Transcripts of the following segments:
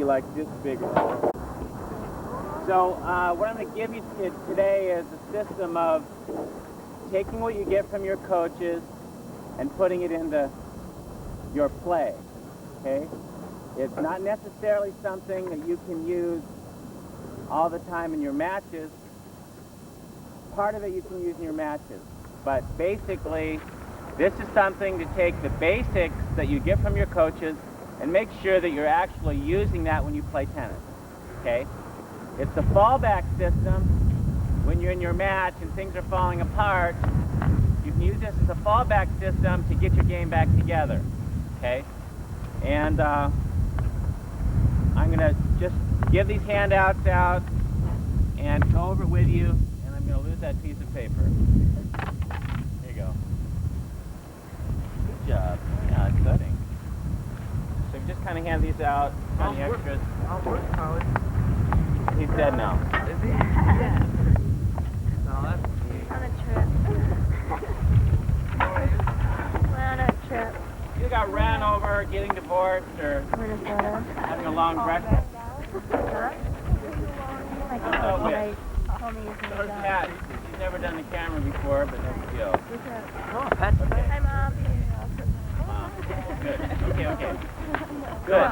be like this big. So what I'm going to give you today is a system of taking what you get from your coaches and putting it into your play, okay? It's not necessarily something that you can use all the time in your matches. Part of it you can use in your matches, but basically this is something to take the basics that you get from your coaches and make sure that you're actually using that when you play tennis, okay? It's a fallback system when you're in your match and things are falling apart. You can use this as a fallback system to get your game back together, okay? And I'm going to just give these handouts out and go over it with you, and I'm going to lose that piece of paper. There you go. Good job. Yeah, exciting. So just kind of hand these out on the extras. Where's College? He's dead now. Is he? Yeah. No, that's On a trip. We're on a trip. You got ran over, getting divorced, or Minnesota. having a long breakfast. Huh? Like Oh, a yeah. told me he's So gonna her go. cat, she's never done the camera before, but no big deal. oh, that's Okay. Hi, Mom. Good. Okay. Good.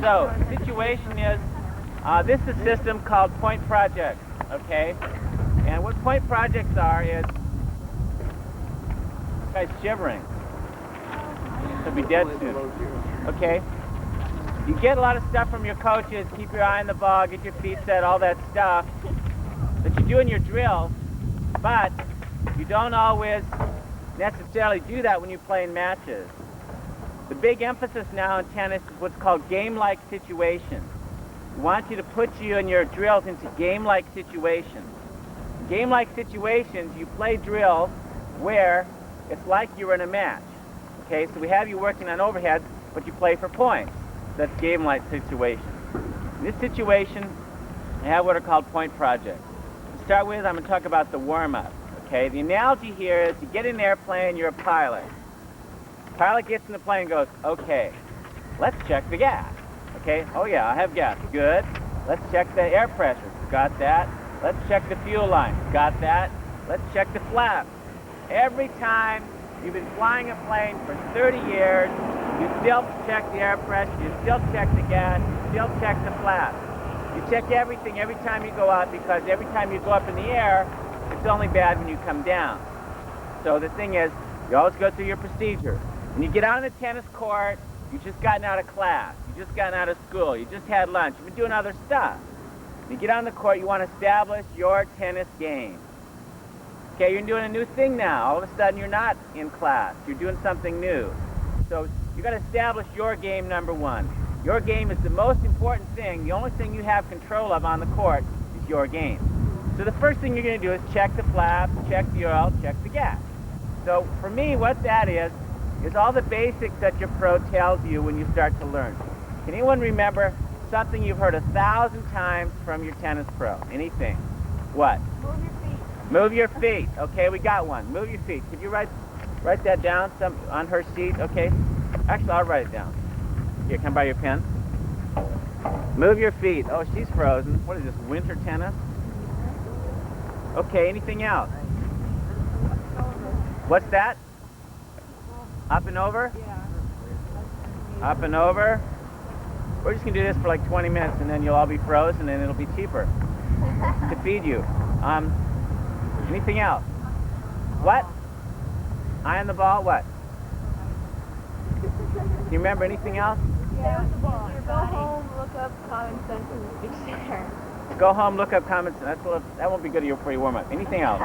So, the situation is, this is a system called point projects, okay? And what point projects are is, this guy's shivering. He'll be dead soon. Okay? You get a lot of stuff from your coaches, keep your eye on the ball, get your feet set, all that stuff that you do in your drills, but you don't always necessarily do that when you play in matches. The big emphasis now in tennis is what's called game-like situations. We want you to put you in your drills into game-like situations. In game-like situations, you play drills where it's like you're in a match. Okay, so we have you working on overhead, but you play for points. That's game-like situation. In this situation, I have what are called point projects. To start with, I'm going to talk about the warm-up. Okay, the analogy here is you get in an airplane, you're a pilot. The pilot gets in the plane and goes, okay, let's check the gas. Okay, oh yeah, I have gas. Good. Let's check the air pressure. Got that. Let's check the fuel line. Got that. Let's check the flaps. Every time you've been flying a plane for 30 years, you still check the air pressure, you still check the gas, you still check the flaps. You check everything every time you go out, because every time you go up in the air, it's only bad when you come down. So the thing is, you always go through your procedure. When you get out on the tennis court, you've just gotten out of class, you've just gotten out of school, you just had lunch, you've been doing other stuff. When you get on the court, you want to establish your tennis game. Okay, you're doing a new thing now. All of a sudden, you're not in class. You're doing something new. So you've got to establish your game, number one. Your game is the most important thing. The only thing you have control of on the court is your game. So the first thing you're going to do is check the flaps, check the oil, check the gas. So for me, what that is all the basics that your pro tells you when you start to learn. Can anyone remember something you've heard 1,000 times from your tennis pro? Anything? What? Move your feet. Move your feet. Okay, we got one. Move your feet. Could you write that down on her sheet? Okay. Actually, I'll write it down. Here, can I borrow your pen? Move your feet. Oh, she's frozen. What is this, winter tennis? Okay, anything else? What's that? Up and over? Yeah. Up and over. We're just going to do this for like 20 minutes, and then you'll all be frozen, and it'll be cheaper to feed you. Anything else? What? Eye on the ball, what? Do you remember anything else? Yeah. Go home, look up common sense in the dictionary. Go home, look up comments. That won't be good for your warm-up. Anything else?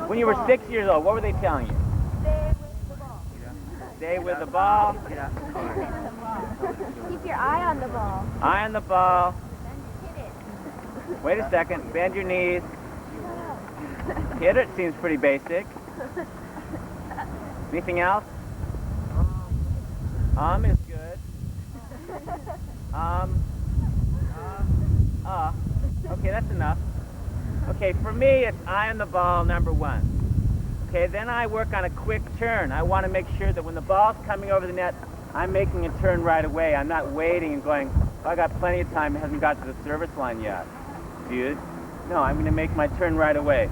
When you were 6 years old, what were they telling you? Stay with the ball. Stay with the ball. Keep your eye on the ball. Eye on the ball. Hit it. Wait a second. Bend your knees. Hit it seems pretty basic. Anything else? Is good. Okay, that's enough. Okay, for me, it's eye on the ball, number one. Okay, then I work on a quick turn. I want to make sure that when the ball's coming over the net, I'm making a turn right away. I'm not waiting and going, I got plenty of time. It hasn't got to the service line yet, dude. No, I'm going to make my turn right away.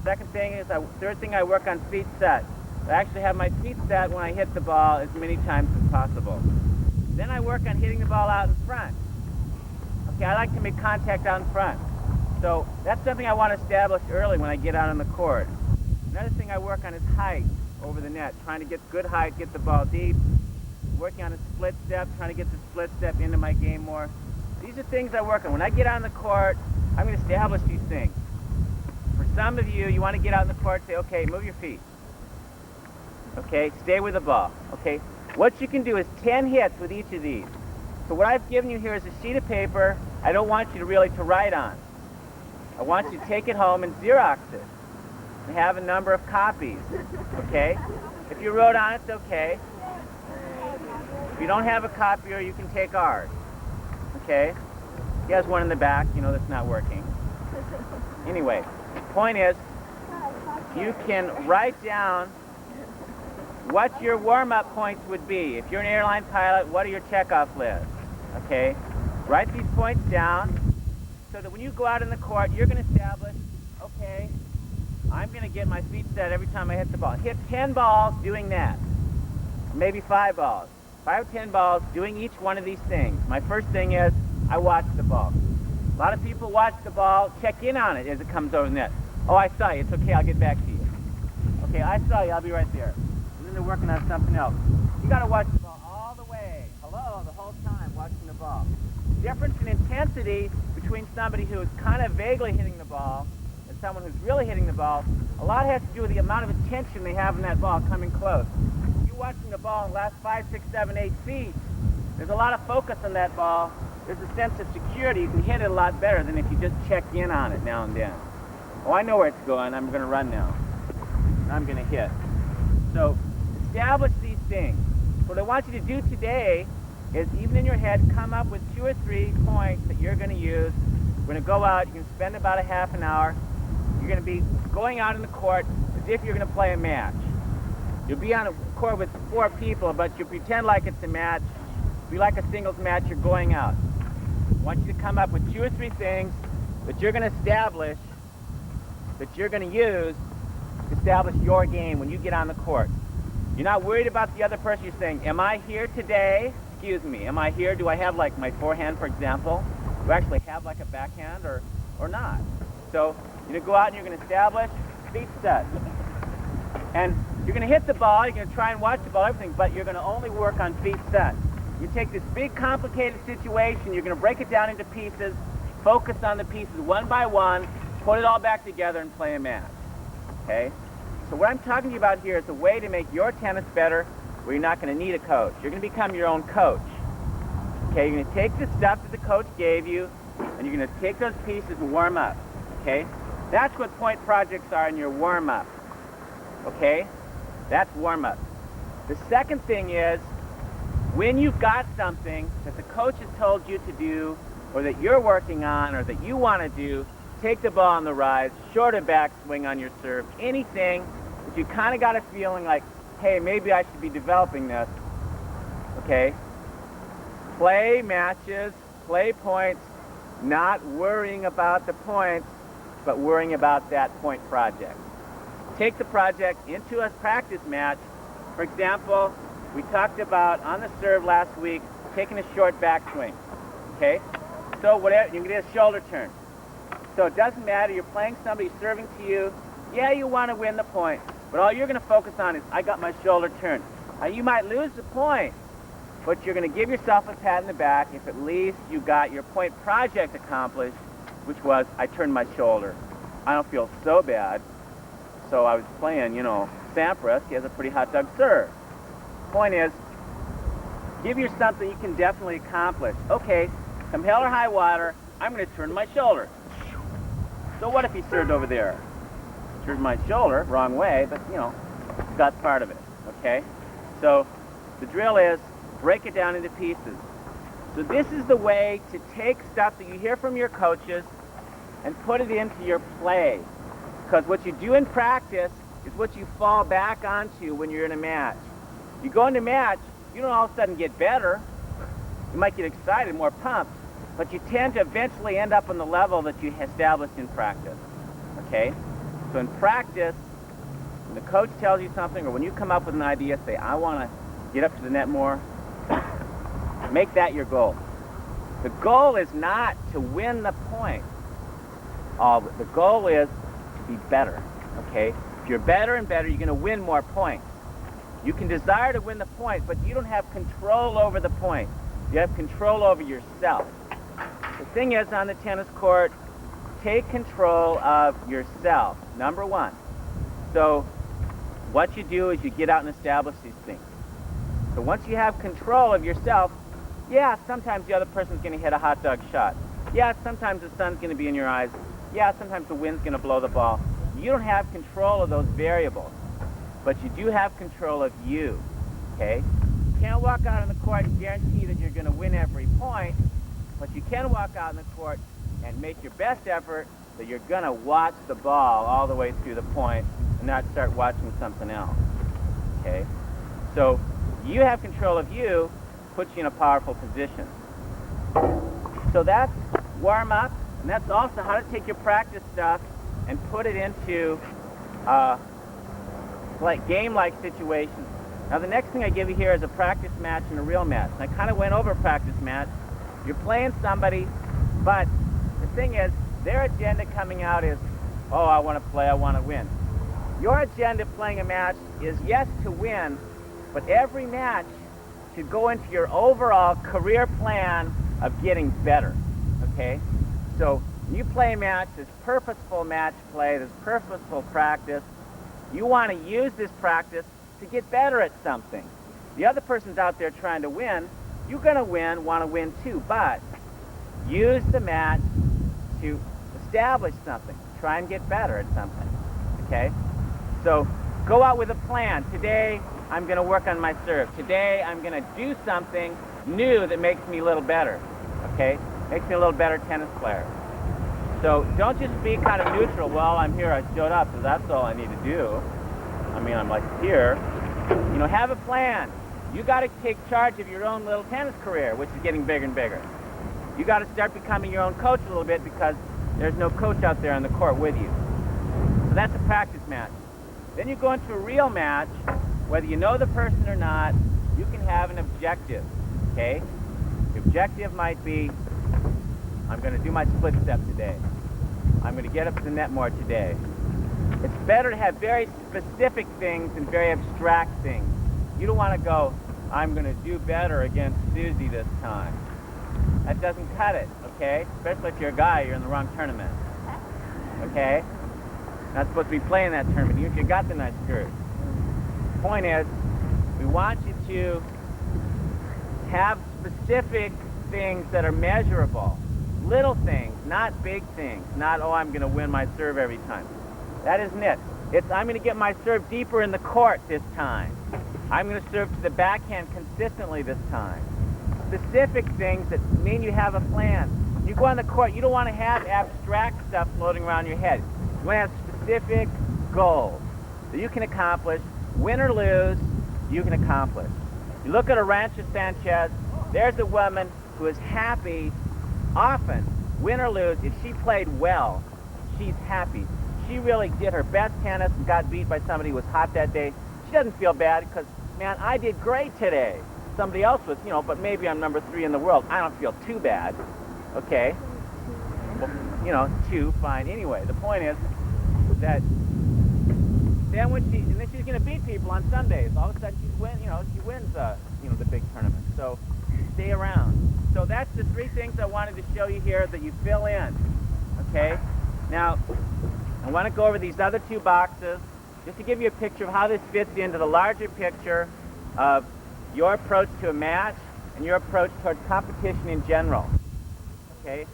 Third thing, I work on feet set. I actually have my feet set when I hit the ball as many times as possible. Then I work on hitting the ball out in front. Okay, I like to make contact out in front. So that's something I want to establish early when I get out on the court. Another thing I work on is height over the net, trying to get good height, get the ball deep, working on a split step, trying to get the split step into my game more. These are things I work on. When I get out on the court, I'm going to establish these things. For some of you, you want to get out on the court, say, okay, move your feet. Okay, stay with the ball. Okay, what you can do is 10 hits with each of these. So what I've given you here is a sheet of paper. I don't want you to really to write on. I want you to take it home and Xerox it and have a number of copies. Okay? If you wrote on it, it's okay. If you don't have a copier, you can take ours. Okay? He has one in the back, you know that's not working. Anyway, the point is, you can write down what your warm-up points would be. If you're an airline pilot, what are your checkoff lists? Okay? Write these points down so that when you go out in the court, you're going to establish, okay, I'm going to get my feet set every time I hit the ball. Hit 10 balls doing that. Or maybe 5 balls. 5 or 10 balls doing each one of these things. My first thing is, I watch the ball. A lot of people watch the ball, check in on it as it comes over the net. Oh, I saw you. It's okay. I'll get back to you. Okay, I saw you. I'll be right there. And then they're working on something else. You got to watch the ball all the way. Hello, the whole time watching the ball. Difference in intensity between somebody who is kind of vaguely hitting the ball and someone who's really hitting the ball, a lot has to do with the amount of attention they have in that ball coming close. If you're watching the ball in the last 5, 6, 7, 8 feet, there's a lot of focus on that ball. There's a sense of security. You can hit it a lot better than if you just check in on it now and then. Oh, I know where it's going. I'm going to run now. I'm going to hit. So establish these things. What I want you to do today is, even in your head, come up with 2 or 3 points that you're going to use. We're going to go out. You can spend about a half an hour. You're going to be going out in the court as if you're going to play a match. You'll be on a court with 4 people, but you pretend like it's a match. It'll be like a singles match. You're going out. I want you to come up with 2 or 3 things that you're going to establish, that you're going to use to establish your game when you get on the court. You're not worried about the other person. You're saying, am I here today? Excuse me, am I here? Do I have like my forehand, for example? Do I actually have like a backhand or not? So you're going to go out and you're going to establish feet set. And you're going to hit the ball. You're going to try and watch the ball, everything, but you're going to only work on feet set. You take this big, complicated situation, you're going to break it down into pieces, focus on the pieces one by one, put it all back together and play a match. Okay? So what I'm talking to you about here is a way to make your tennis better where you're not going to need a coach. You're going to become your own coach. Okay? You're going to take the stuff that the coach gave you, and you're going to take those pieces and warm up. Okay? That's what point projects are in your warm-up. Okay? That's warm-up. The second thing is, when you've got something that the coach has told you to do, or that you're working on, or that you want to do, take the ball on the rise, shorter backswing on your serve, anything that you kind of got a feeling like, hey, maybe I should be developing this, okay? Play matches, play points, not worrying about the points, but worrying about that point project. Take the project into a practice match. For example, we talked about, on the serve last week, taking a short backswing, okay? So whatever, you can get a shoulder turn. So it doesn't matter, you're playing somebody serving to you. Yeah, you want to win the point, but all you're going to focus on is, I got my shoulder turn. Now, you might lose the point, but you're going to give yourself a pat in the back if at least you got your point project accomplished, which was, I turned my shoulder. I don't feel so bad. So I was playing, you know, Sampras. He has a pretty hot dog serve. Point is, give yourself something you can definitely accomplish. Okay, come hell or high water, I'm going to turn my shoulder. So what if he served over there? Turned my shoulder, wrong way, but, you know, that's part of it, okay? So the drill is, break it down into pieces. So this is the way to take stuff that you hear from your coaches and put it into your play. Because what you do in practice is what you fall back onto when you're in a match. You go into a match, you don't all of a sudden get better. You might get excited, more pumped. but you tend to eventually end up on the level that you established in practice, okay? So in practice, when the coach tells you something, or when you come up with an idea, say, I want to get up to the net more, make that your goal. The goal is not to win the point. The goal is to be better, okay? If you're better and better, you're going to win more points. You can desire to win the point, but you don't have control over the point. You have control over yourself. The thing is, on the tennis court, take control of yourself, number one. So what you do is you get out and establish these things. So once you have control of yourself, yeah, sometimes the other person's going to hit a hot dog shot. Yeah, sometimes the sun's going to be in your eyes. Yeah, sometimes the wind's going to blow the ball. You don't have control of those variables, but you do have control of you, okay? You can't walk out on the court and guarantee that you're going to win every point, but you can walk out on the court and make your best effort that you're going to watch the ball all the way through the point and not start watching something else, okay? So you have control of you, puts you in a powerful position. So that's warm-up, and that's also how to take your practice stuff and put it into like game-like situations. Now the next thing I give you here is a practice match and a real match. And I kind of went over a practice match. You're playing somebody, but the thing is, their agenda coming out is, oh, I want to play, I want to win. Your agenda playing a match is, yes, to win, but every match should go into your overall career plan of getting better, okay? So when you play a match, there's purposeful match play, there's purposeful practice. You want to use this practice to get better at something. The other person's out there trying to win. You're going to win, want to win too, but use the match to establish something. Try and get better at something, okay? So go out with a plan. Today, I'm going to work on my serve. Today, I'm going to do something new that makes me a little better, okay? Makes me a little better tennis player. So don't just be kind of neutral. Well, I'm here, I showed up, so that's all I need to do. I mean, I'm like here. You know, have a plan. You got to take charge of your own little tennis career, which is getting bigger and bigger. You got to start becoming your own coach a little bit because there's no coach out there on the court with you. So that's a practice match. Then you go into a real match. Whether you know the person or not, you can have an objective, okay? The objective might be, I'm going to do my split step today. I'm going to get up to the net more today. It's better to have very specific things than very abstract things. You don't want to go, I'm going to do better against Susie this time. That doesn't cut it, okay? Especially if you're a guy, you're in the wrong tournament, okay? Not supposed to be playing that tournament, even if you got the nice skirt. The point is, we want you to have specific things that are measurable. Little things, not big things. Not, oh, I'm going to win my serve every time. That isn't it. It's, I'm going to get my serve deeper in the court this time. I'm going to serve to the backhand consistently this time. Specific things that mean you have a plan. When you go on the court, you don't want to have abstract stuff floating around your head. You want to have specific goals that you can accomplish. Win or lose, you can accomplish. You look at Arantxa Sanchez, there's a woman who is happy often, win or lose. If she played well, she's happy. She really did her best tennis and got beat by somebody who was hot that day. She doesn't feel bad because, man, I did great today. Somebody else was, you know, but maybe I'm number 3 in the world. I don't feel too bad, okay? Well, you know, 2, fine. Anyway, the point is that then then she's going to beat people on Sundays. All of a sudden she wins, the big tournament. So stay around. So that's the 3 things I wanted to show you here that you fill in, okay? Now, I want to go over these other 2 boxes just to give you a picture of how this fits into the larger picture of your approach to a match and your approach towards competition in general, okay?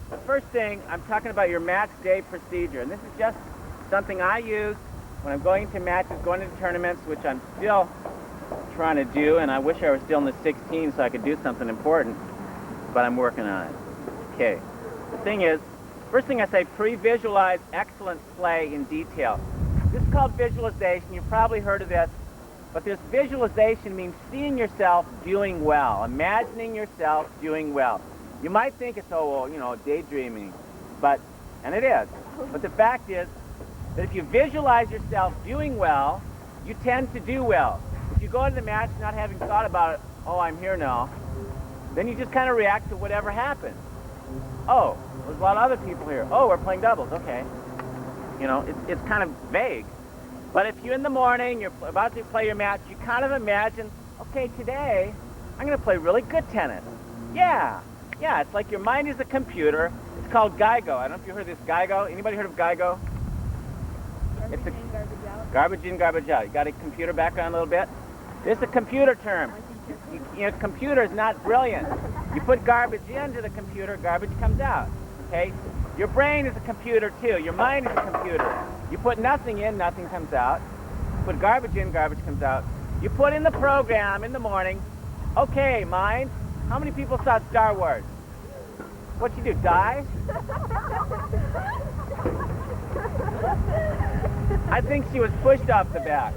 The first thing, I'm talking about your match day procedure, and this is just something I use when I'm going to matches, going into tournaments, which I'm still trying to do, and I wish I was still in the 16 so I could do something important, but I'm working on it. Okay, the thing is, first thing I say, pre-visualize excellent play in detail. This is called visualization. You've probably heard of this, but this visualization means seeing yourself doing well, imagining yourself doing well. You might think it's, oh, well, daydreaming, and it is. But the fact is that if you visualize yourself doing well, you tend to do well. If you go into the match not having thought about it, oh, I'm here now, then you just kind of react to whatever happens. Oh, there's a lot of other people here. Oh, we're playing doubles, okay. It's kind of vague. But if you're in the morning, you're about to play your match, you kind of imagine, okay, today I'm going to play really good tennis. Yeah, it's like your mind is a computer. It's called GIGO. I don't know if you heard of this GIGO. Anybody heard of GIGO? Garbage in, garbage out. Garbage in, garbage out. You got a computer background a little bit? This is a computer term. Computer is not brilliant. You put garbage into the computer, garbage comes out. Okay? Your brain is a computer too. Your mind is a computer. You put nothing in, nothing comes out. You put garbage in, garbage comes out. You put in the program in the morning. Okay, mind, how many people saw Star Wars? What'd you do, die? I think she was pushed off the back.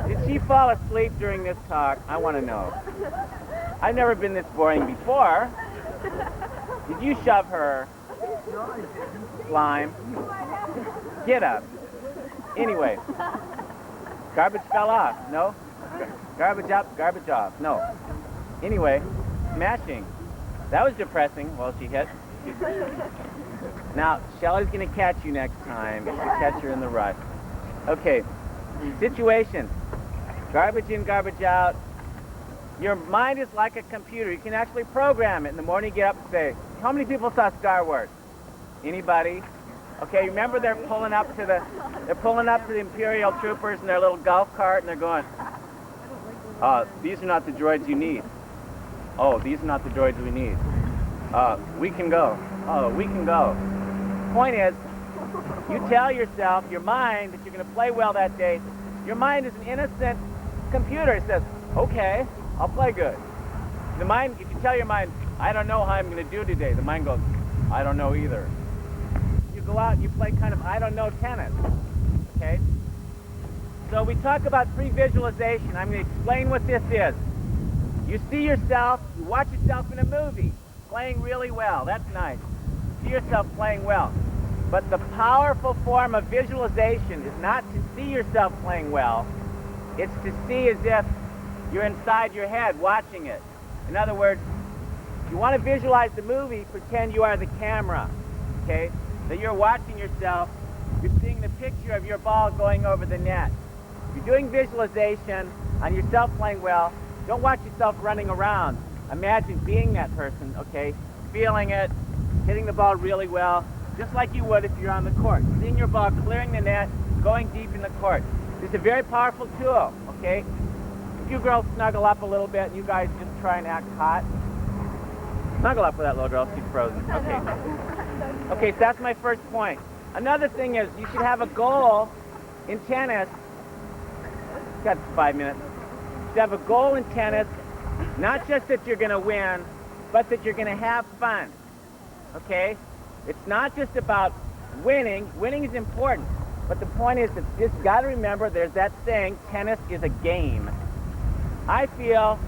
Did she fall asleep during this talk? I want to know. I've never been this boring before. Did you shove her? No, I didn't. Slime. Get up. Anyway. Garbage fell off. No? Garbage up, garbage off. No. Anyway, smashing. That was depressing. Well, she hit. Now, Shelly's going to catch you next time. If you catch her in the rush. Okay. Situation. Garbage in, garbage out. Your mind is like a computer. You can actually program it. In the morning, you get up and say, how many people saw Star Wars? Anybody? Okay, remember they're pulling up to the Imperial troopers in their little golf cart, and they're going, these are not the droids you need. Oh, these are not the droids we need. We can go. Oh, we can go. Point is, you tell yourself, your mind, that you're going to play well that day. Your mind is an innocent computer. It says, okay, I'll play good. The mind, if you tell your mind, I don't know how I'm going to do today, the mind goes, I don't know either. You go out and you play kind of I don't know tennis. Okay? So we talk about pre-visualization. I'm going to explain what this is. You see yourself, you watch yourself in a movie, playing really well. That's nice. You see yourself playing well. But the powerful form of visualization is not to see yourself playing well. It's to see as if you're inside your head watching it. In other words, if you want to visualize the movie, pretend you are the camera. Okay? That you're watching yourself. You're seeing the picture of your ball going over the net. If you're doing visualization on yourself playing well, don't watch yourself running around. Imagine being that person, okay? Feeling it, hitting the ball really well, just like you would if you're on the court. Seeing your ball clearing the net, going deep in the court. This is a very powerful tool, okay? If you girls snuggle up a little bit and you guys just try and act hot. Snuggle up with that little girl, she's frozen. Okay. Okay, so that's my first point. Another thing is you should have a goal in tennis. Got 5 minutes. You should have a goal in tennis, not just that you're going to win, but that you're going to have fun. Okay? It's not just about winning. Winning is important. But the point is that you just got to remember there's that saying, tennis is a game. I feel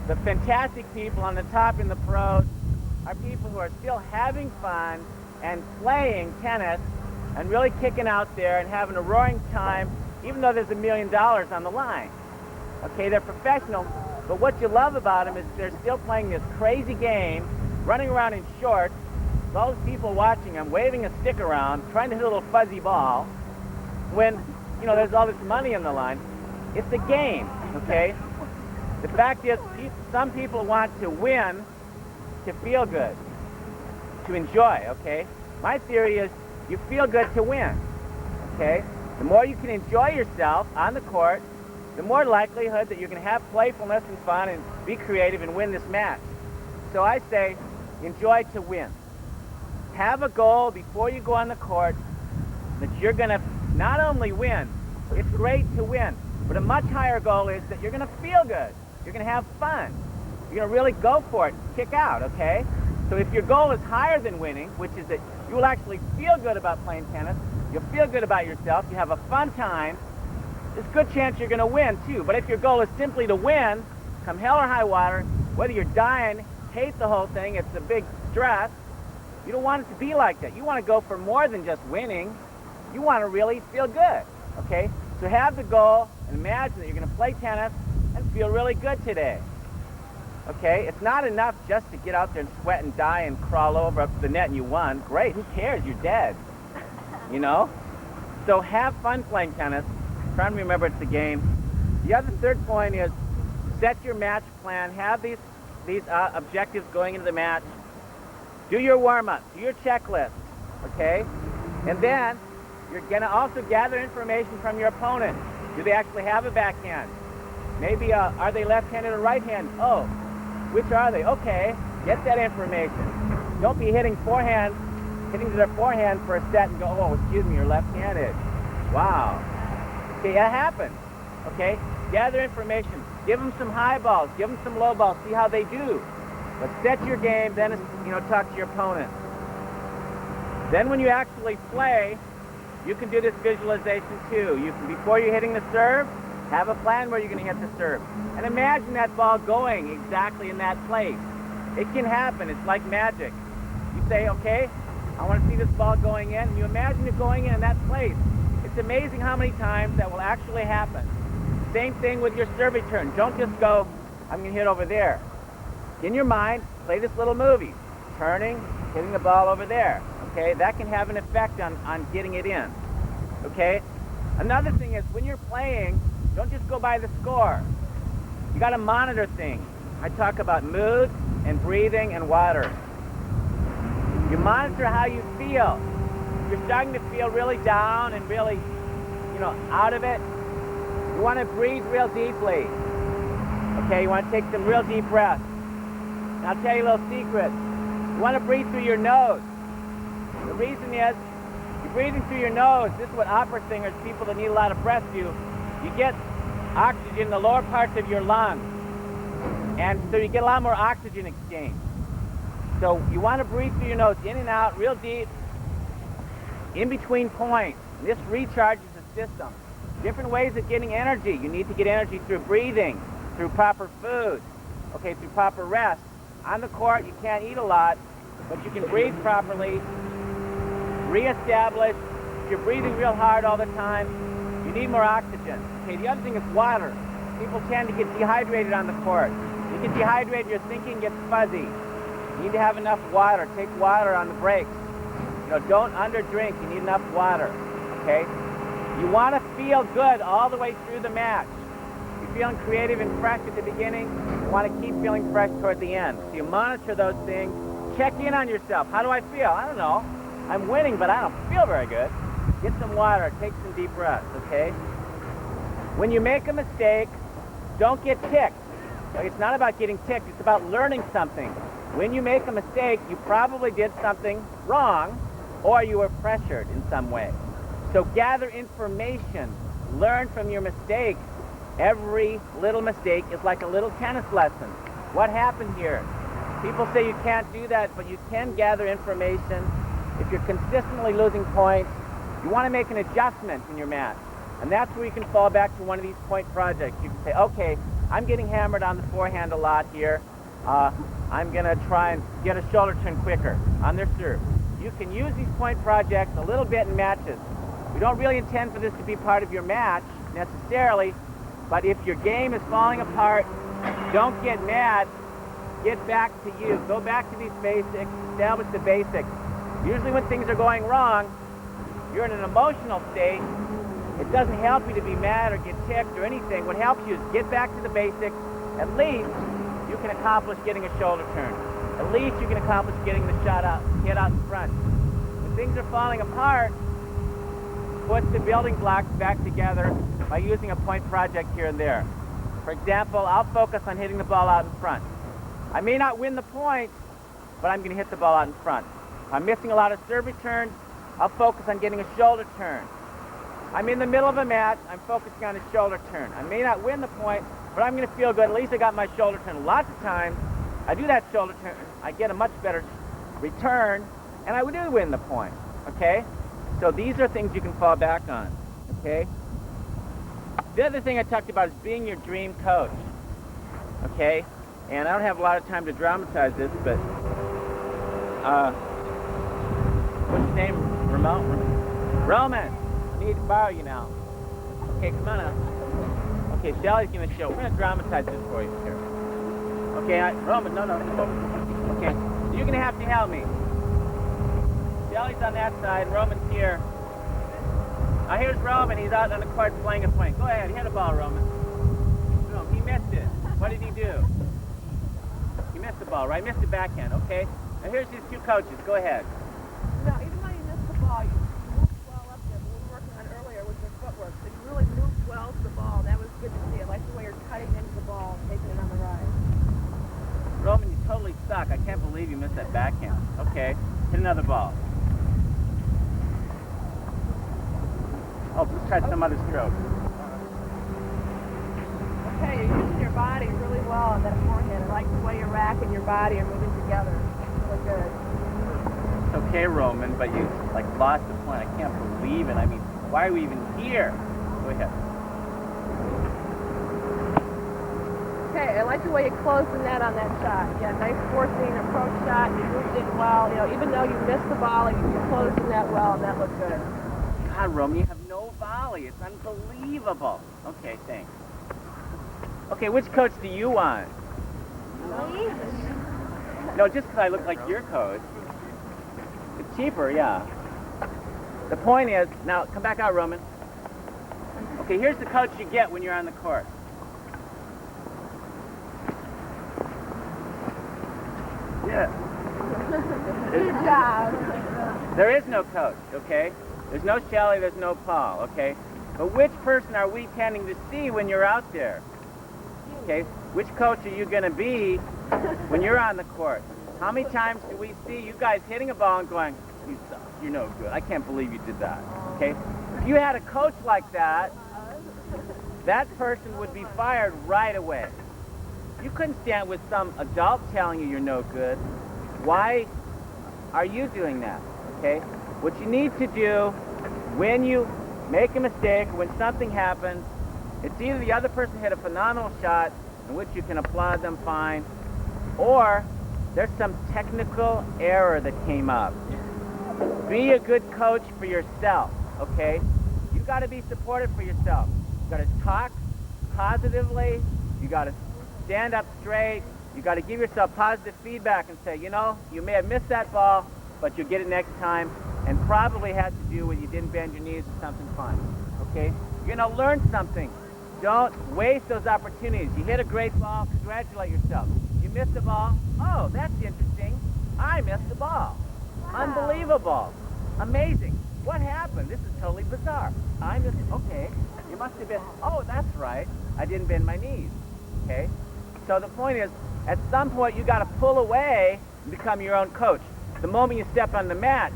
the fantastic people on the top in the pros are people who are still having fun and playing tennis and really kicking out there and having a roaring time, even though there's $1 million on the line. Okay, they're professional, but what you love about them is they're still playing this crazy game, running around in shorts, with all those people watching them, waving a stick around, trying to hit a little fuzzy ball, when, there's all this money on the line. It's a game, okay? The fact is, some people want to win to feel good, to enjoy, okay? My theory is you feel good to win, okay? The more you can enjoy yourself on the court, the more likelihood that you're going to have playfulness and fun and be creative and win this match. So I say, enjoy to win. Have a goal before you go on the court that you're going to not only win, it's great to win, but a much higher goal is that you're going to feel good. You're going to have fun. You're going to really go for it, kick out, okay? So if your goal is higher than winning, which is that you will actually feel good about playing tennis, you'll feel good about yourself, you have a fun time, there's a good chance you're going to win too. But if your goal is simply to win, come hell or high water, whether you're dying, hate the whole thing. It's a big stress. You don't want it to be like that. You want to go for more than just winning. You want to really feel good, okay? So have the goal and imagine that you're going to play tennis and feel really good today, okay? It's not enough just to get out there and sweat and die and crawl over up to the net and you won. Great, who cares? You're dead, you know? So have fun playing tennis. Try and remember it's a game. The other third point is set your match plan. Have these objectives going into the match. Do your warm-up, do your checklist, okay? And then you're going to also gather information from your opponent. Do they actually have a backhand? Maybe, are they left-handed or right-handed? Oh, which are they? Okay, get that information. Don't be hitting to their forehand for a set and go, oh, excuse me, you're left-handed. Wow. Okay, that happens, okay? Gather information. Give them some high balls, give them some low balls, see how they do. But set your game, then, talk to your opponent. Then when you actually play, you can do this visualization too. You can, before you're hitting the serve, have a plan where you're going to hit the serve. And imagine that ball going exactly in that place. It can happen. It's like magic. You say, okay, I want to see this ball going in, and you imagine it going in that place. It's amazing how many times that will actually happen. Same thing with your serve return. Don't just go, I'm going to hit over there. In your mind, play this little movie. Turning, hitting the ball over there. Okay, that can have an effect on getting it in. Okay? Another thing is, when you're playing, don't just go by the score. You got to monitor things. I talk about mood and breathing and water. You monitor how you feel. If you're starting to feel really down and really, out of it, you want to breathe real deeply. Okay, you want to take some real deep breaths. And I'll tell you a little secret. You want to breathe through your nose. The reason is, you're breathing through your nose. This is what opera singers, people that need a lot of breath do. You get oxygen in the lower parts of your lungs. And so you get a lot more oxygen exchange. So you want to breathe through your nose, in and out, real deep, in between points. And this recharges the system. Different ways of getting energy. You need to get energy through breathing, through proper food, okay, through proper rest. On the court, you can't eat a lot, but you can breathe properly, reestablish. If you're breathing real hard all the time, you need more oxygen. Okay, the other thing is water. People tend to get dehydrated on the court. You get dehydrated, your thinking gets fuzzy. You need to have enough water. Take water on the breaks. Don't underdrink. You need enough water, okay? You want to feel good all the way through the match. You're feeling creative and fresh at the beginning. You want to keep feeling fresh toward the end. So you monitor those things. Check in on yourself. How do I feel? I don't know. I'm winning, but I don't feel very good. Get some water. Take some deep breaths, okay? When you make a mistake, don't get ticked. It's not about getting ticked. It's about learning something. When you make a mistake, you probably did something wrong, or you were pressured in some way. So gather information. Learn from your mistakes. Every little mistake is like a little tennis lesson. What happened here? People say you can't do that, but you can gather information. If you're consistently losing points, you want to make an adjustment in your match. And that's where you can fall back to one of these point projects. You can say, okay, I'm getting hammered on the forehand a lot here. I'm going to try and get a shoulder turn quicker on their serve. You can use these point projects a little bit in matches. We don't really intend for this to be part of your match necessarily, but if your game is falling apart, don't get mad. Get back to you. Go back to these basics. Establish the basics. Usually when things are going wrong, you're in an emotional state. It doesn't help you to be mad or get ticked or anything. What helps you is get back to the basics. At least you can accomplish getting a shoulder turn. At least you can accomplish getting the shot out, hit out in front. When things are falling apart, put the building blocks back together by using a point project here and there. For example, I'll focus on hitting the ball out in front. I may not win the point, but I'm going to hit the ball out in front. If I'm missing a lot of serve returns, I'll focus on getting a shoulder turn. I'm in the middle of a match, I'm focusing on a shoulder turn. I may not win the point, but I'm going to feel good. At least I got my shoulder turn. Lots of times, I do that shoulder turn, I get a much better return, and I do win the point, okay? So these are things you can fall back on, okay? The other thing I talked about is being your dream coach, okay? And I don't have a lot of time to dramatize this, but what's your name? Roman. I need to borrow you now. Okay, come on up. Okay, Shelly's gonna show. We're gonna dramatize this for you here. Okay, Roman, no. Okay, so you're gonna have to help me. Shelly's on that side, Roman's here. Now here's Roman, he's out on the court playing a point. Go ahead, hit a ball, Roman. No, he missed it. What did he do? He missed the ball, right? Missed the backhand, okay? Now here's these two coaches, go ahead. No, even though you missed the ball, you moved well up there. What we were working on earlier was your footwork. So you really moved well to the ball. That was good to see. I like the way you're cutting into the ball and taking it on the ride. Roman, you totally suck. I can't believe you missed that backhand. Okay, hit another ball. Oh, let's try some other stroke. Okay, you're using your body really well on that forehand. I like the way you're racking your body and moving together. It's really good. It's okay, Roman, but you lost the point. I can't believe it. I mean, why are we even here? Go ahead. Okay, I like the way you closed the net on that shot. Yeah, nice forcing approach shot. You moved it well. You know, even though you missed the volley, you closed the net well, and that looked good. God, Roman, you have no volley. It's unbelievable. Okay, thanks. Okay, which coach do you want? Me? No, just because I look like your coach. It's cheaper, yeah. The point is, now come back out, Roman. Okay, here's the coach you get when you're on the court. Yeah. Good job. There is no coach, okay? There's no Shelly, there's no Paul, okay? But which person are we tending to see when you're out there? Okay, which coach are you going to be when you're on the court? How many times do we see you guys hitting a ball and going, you suck, you're no good, I can't believe you did that, okay? If you had a coach like that, that person would be fired right away. You couldn't stand with some adult telling you you're no good. Why are you doing that, okay? What you need to do when you make a mistake, when something happens, it's either the other person hit a phenomenal shot, in which you can applaud them fine, or there's some technical error that came up. Be a good coach for yourself, okay? You got to be supportive for yourself. You got to talk positively. You got to stand up straight. You got to give yourself positive feedback and say, you know, you may have missed that ball, but you'll get it next time, and probably had to do with you didn't bend your knees or something fun, okay? You're going to learn something. Don't waste those opportunities. You hit a great ball, congratulate yourself. You missed the ball, oh, that's interesting. I missed the ball. Wow. Unbelievable. Amazing. What happened? This is totally bizarre. I missed, okay, you must have been, oh, that's right. I didn't bend my knees, okay? So the point is, at some point you got to pull away and become your own coach. The moment you step on the match,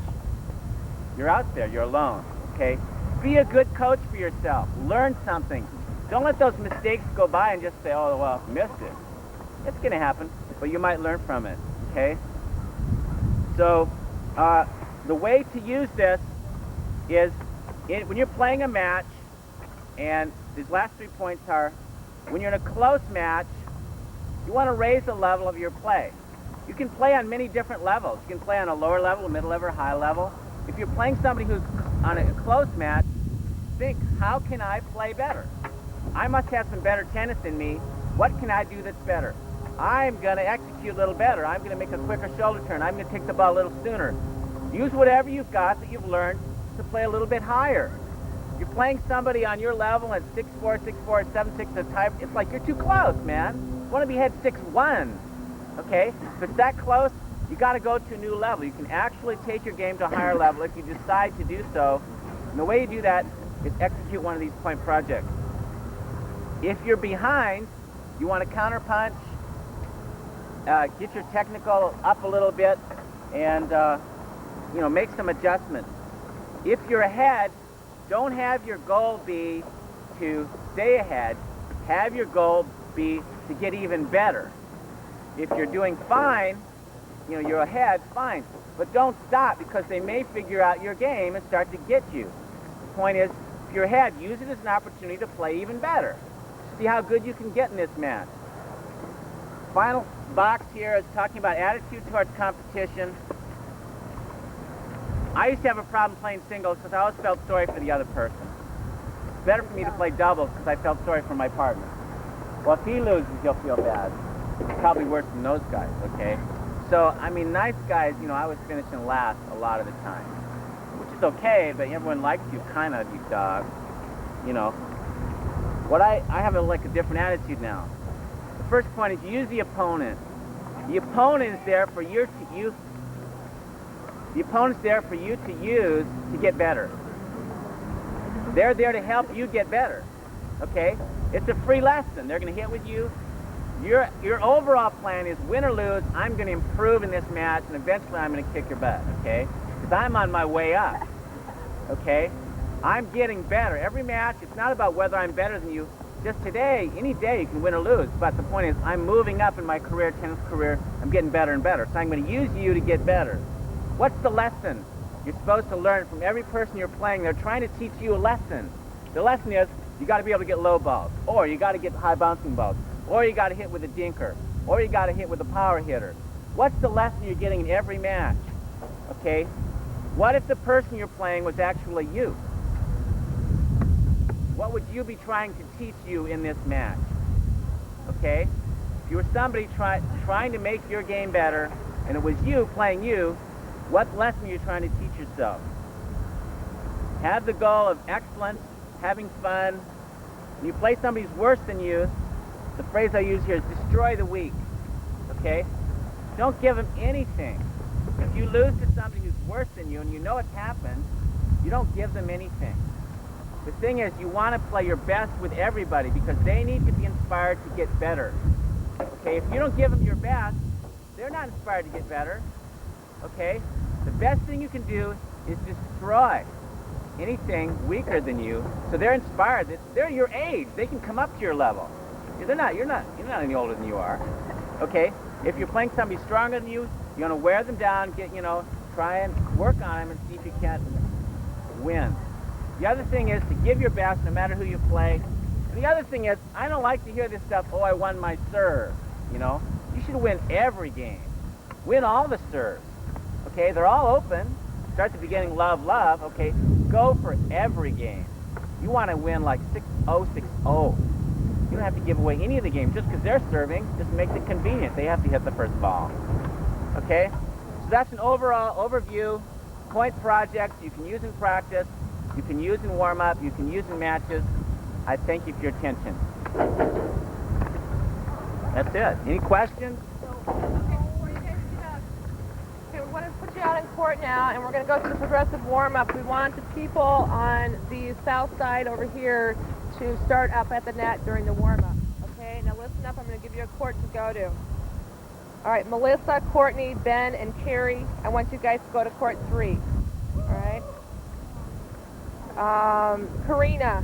you're out there, you're alone, okay? Be a good coach for yourself. Learn something. Don't let those mistakes go by and just say, oh, well, missed it. It's going to happen, but you might learn from it, okay? So the way to use this is when you're playing a match, and these last 3 points are, when you're in a close match, you want to raise the level of your play. You can play on many different levels. You can play on a lower level, a middle level, high level. If you're playing somebody who's on a close match, think, how can I play better? I must have some better tennis in me. What can I do that's better? I'm going to execute a little better. I'm going to make a quicker shoulder turn. I'm going to take the ball a little sooner. Use whatever you've got that you've learned to play a little bit higher. You're playing somebody on your level at 6'4", 6'4", 7'6", a type. It's like you're too close, man. You want to be head 6'1", okay? If it's that close, you got to go to a new level. You can actually take your game to a higher level if you decide to do so. And the way you do that is execute one of these point projects. If you're behind, you want to counterpunch, get your technical up a little bit, and make some adjustments. If you're ahead, don't have your goal be to stay ahead. Have your goal be to get even better. If you're doing fine, you're ahead, fine. But don't stop, because they may figure out your game and start to get you. The point is, if you're ahead, use it as an opportunity to play even better. See how good you can get in this match. final box here is talking about attitude towards competition. I used to have a problem playing singles because I always felt sorry for the other person. It's better for me to play doubles because I felt sorry for my partner. Well, if he loses, he'll feel bad. It's probably worse than those guys, okay? So, I mean, nice guys, you know, I was finishing last a lot of the time, which is okay, but everyone likes you kind of, you dog, you know. What I have like a different attitude now. The first point is use the opponent. The opponent is there for you to use. The opponent's there for you to use to get better. They're there to help you get better, okay? It's a free lesson. They're going to hit with you. Your overall plan is win or lose, I'm going to improve in this match, and eventually I'm going to kick your butt, okay? Because I'm on my way up, okay? I'm getting better. Every match, it's not about whether I'm better than you. Just today, any day, you can win or lose. But the point is, I'm moving up in my career, tennis career. I'm getting better and better. So I'm going to use you to get better. What's the lesson you're supposed to learn from every person you're playing? They're trying to teach you a lesson. The lesson is, you got to be able to get low balls, or you got to get high bouncing balls, or you got to hit with a dinker, or you got to hit with a power hitter. What's the lesson you're getting in every match? Okay? What if the person you're playing was actually you? What would you be trying to teach you in this match? Okay? If you were somebody trying to make your game better, and it was you playing you, what lesson are you trying to teach yourself? Have the goal of excellence, having fun. When you play somebody who's worse than you, the phrase I use here is destroy the weak. Okay? Don't give them anything. If you lose to somebody who's worse than you and you know it's happened, you don't give them anything. The thing is, you want to play your best with everybody because they need to be inspired to get better. Okay? If you don't give them your best, they're not inspired to get better. Okay? The best thing you can do is destroy anything weaker than you, so they're inspired. They're your age. They can come up to your level. You're not any older than you are. Okay? If you're playing somebody stronger than you, you're gonna wear them down, try and work on them and see if you can't win. The other thing is to give your best no matter who you play. And the other thing is, I don't like to hear this stuff, oh, I won my serve, you know? You should win every game. Win all the serves. Okay, they're all open. Start at the beginning, love, love. Okay, go for every game. You want to win like 6-0, 6-0. You don't have to give away any of the games just because they're serving. Just makes it convenient. They have to hit the first ball. Okay, so that's an overall overview. Point projects you can use in practice. You can use in warm-up. You can use in matches. I thank you for your attention. That's it. Any questions? We're going to put you out in court now, and we're going to go to the progressive warm-up. We want the people on the south side over here to start up at the net during the warm-up. Okay, now listen up. I'm going to give you a court to go to. All right, Melissa, Courtney, Ben, and Carrie, I want you guys to go to court 3. All right? Karina,